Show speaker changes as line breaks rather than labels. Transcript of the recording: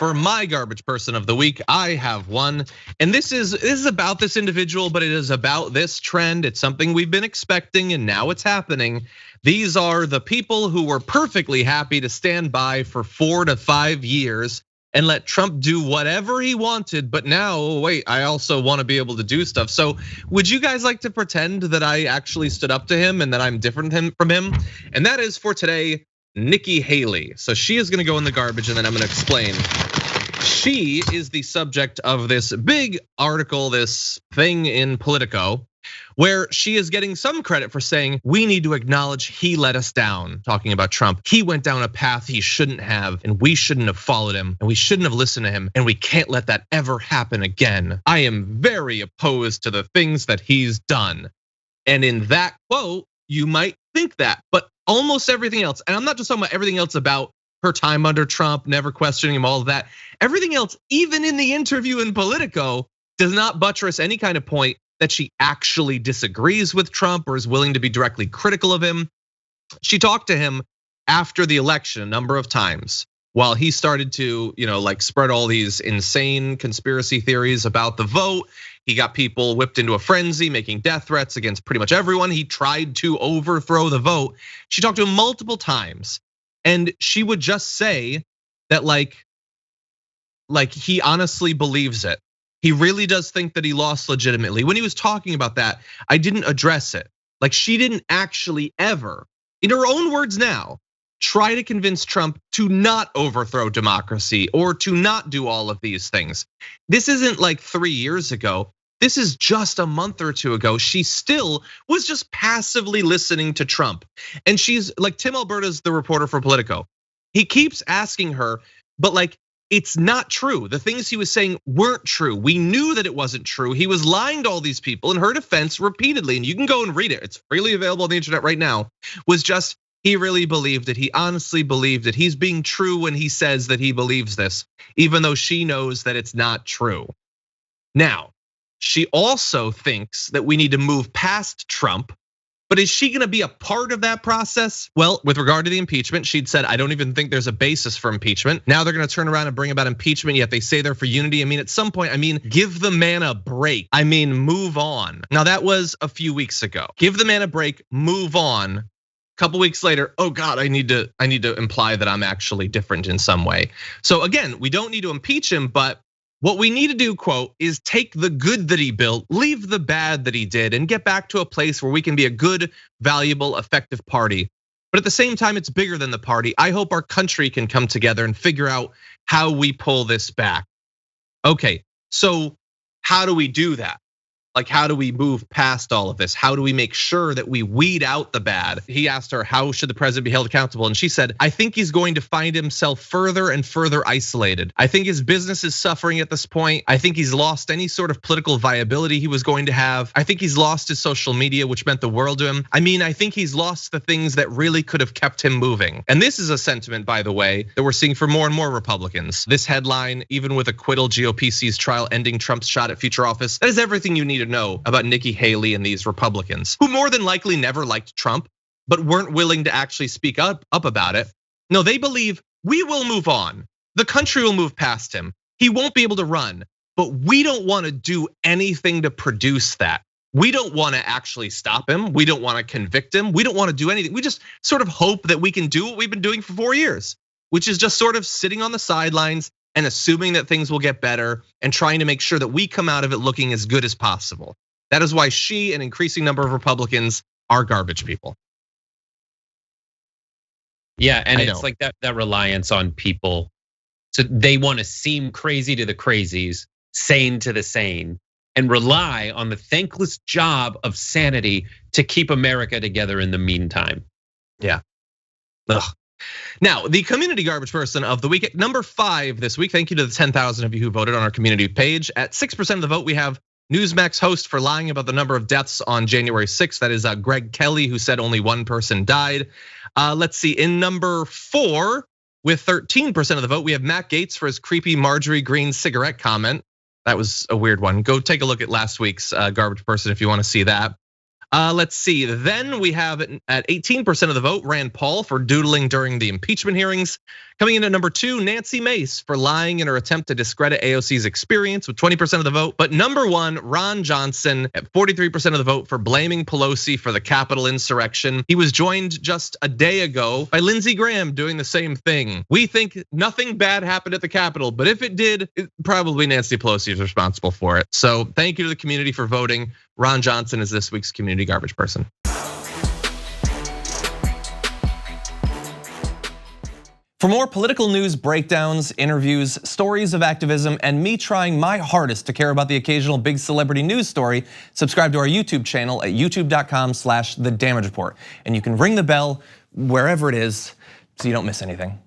for my garbage person of the week, I have one. And this is about this individual, but it is about this trend. It's something we've been expecting and now it's happening. These are the people who were perfectly happy to stand by for 4 to 5 years and let Trump do whatever he wanted. But now, wait, I also want to be able to do stuff. So would you guys like to pretend that I actually stood up to him and that I'm different from him? And that is for today, Nikki Haley. So she is gonna go in the garbage and then I'm gonna explain. She is the subject of this big article, this thing in Politico, where she is getting some credit for saying, we need to acknowledge he let us down, talking about Trump. He went down a path he shouldn't have, and we shouldn't have followed him, and we shouldn't have listened to him, and we can't let that ever happen again. I am very opposed to the things that he's done. And in that quote, you might think that, but almost everything else, and I'm not just talking about everything else about her time under Trump, never questioning him, all of that. Everything else, even in the interview in Politico, does not buttress any kind of point that she actually disagrees with Trump or is willing to be directly critical of him. She talked to him after the election a number of times while he started to, like spread all these insane conspiracy theories about the vote. He got people whipped into a frenzy, making death threats against pretty much everyone. He tried to overthrow the vote. She talked to him multiple times, and she would just say that like he honestly believes it. He really does think that he lost legitimately. When he was talking about that, I didn't address it. Like she didn't actually ever, in her own words now, try to convince Trump to not overthrow democracy or to not do all of these things. This isn't like 3 years ago. This is just a month or two ago. She still was just passively listening to Trump. And she's like, Tim Alberta's the reporter for Politico. He keeps asking her, but like, it's not true. The things he was saying weren't true. We knew that it wasn't true. He was lying to all these people in her defense repeatedly, and you can go and read it. It's freely available on the internet right now. Was just, he really believed it. He honestly believed it. He's being true when he says that he believes this, even though she knows that it's not true. Now, she also thinks that we need to move past Trump. But is she gonna be a part of that process? Well, with regard to the impeachment, she'd said, I don't even think there's a basis for impeachment. Now they're gonna turn around and bring about impeachment, yet they say they're for unity. I mean, at some point, give the man a break. Move on. Now that was a few weeks ago. Give the man a break, move on. A couple weeks later, oh God, I need to imply that I'm actually different in some way. So again, we don't need to impeach him, but what we need to do, quote, is take the good that he built, leave the bad that he did, and get back to a place where we can be a good, valuable, effective party. But at the same time, it's bigger than the party. I hope our country can come together and figure out how we pull this back. Okay, so how do we do that? Like, how do we move past all of this? How do we make sure that we weed out the bad? He asked her, how should the president be held accountable? And she said, I think he's going to find himself further and further isolated. I think his business is suffering at this point. I think he's lost any sort of political viability he was going to have. I think he's lost his social media, which meant the world to him. I think he's lost the things that really could have kept him moving. And this is a sentiment, by the way, that we're seeing for more and more Republicans. This headline, even with acquittal, GOP sees trial ending Trump's shot at future office. That is everything you need to know about Nikki Haley and these Republicans, who more than likely never liked Trump, but weren't willing to actually speak up about it. No, they believe we will move on. The country will move past him. He won't be able to run, but we don't want to do anything to produce that. We don't want to actually stop him. We don't want to convict him. We don't want to do anything. We just sort of hope that we can do what we've been doing for 4 years, which is just sort of sitting on the sidelines and assuming that things will get better and trying to make sure that we come out of it looking as good as possible. That is why she and an increasing number of Republicans are garbage people.
Yeah, and it's like that reliance on people. So they want to seem crazy to the crazies, sane to the sane, and rely on the thankless job of sanity to keep America together in the meantime.
Yeah. Ugh. Now, the community garbage person of the week at number 5 this week. Thank you to the 10,000 of you who voted on our community page. At 6% of the vote, we have Newsmax host for lying about the number of deaths on January 6th. That is Greg Kelly, who said only one person died. Let's see, in number 4, with 13% of the vote, we have Matt Gaetz for his creepy Marjorie Green cigarette comment. That was a weird one. Go take a look at last week's garbage person if you want to see that. Let's see. Then we have at 18% of the vote, Rand Paul for doodling during the impeachment hearings. Coming in at number 2, Nancy Mace for lying in her attempt to discredit AOC's experience with 20% of the vote. But number 1, Ron Johnson at 43% of the vote for blaming Pelosi for the Capitol insurrection. He was joined just a day ago by Lindsey Graham doing the same thing. We think nothing bad happened at the Capitol, but if it did, probably Nancy Pelosi is responsible for it. So thank you to the community for voting. Ron Johnson is this week's community garbage person.
For more political news breakdowns, interviews, stories of activism, and me trying my hardest to care about the occasional big celebrity news story, subscribe to our YouTube channel at youtube.com/thedamagereport. And you can ring the bell wherever it is so you don't miss anything.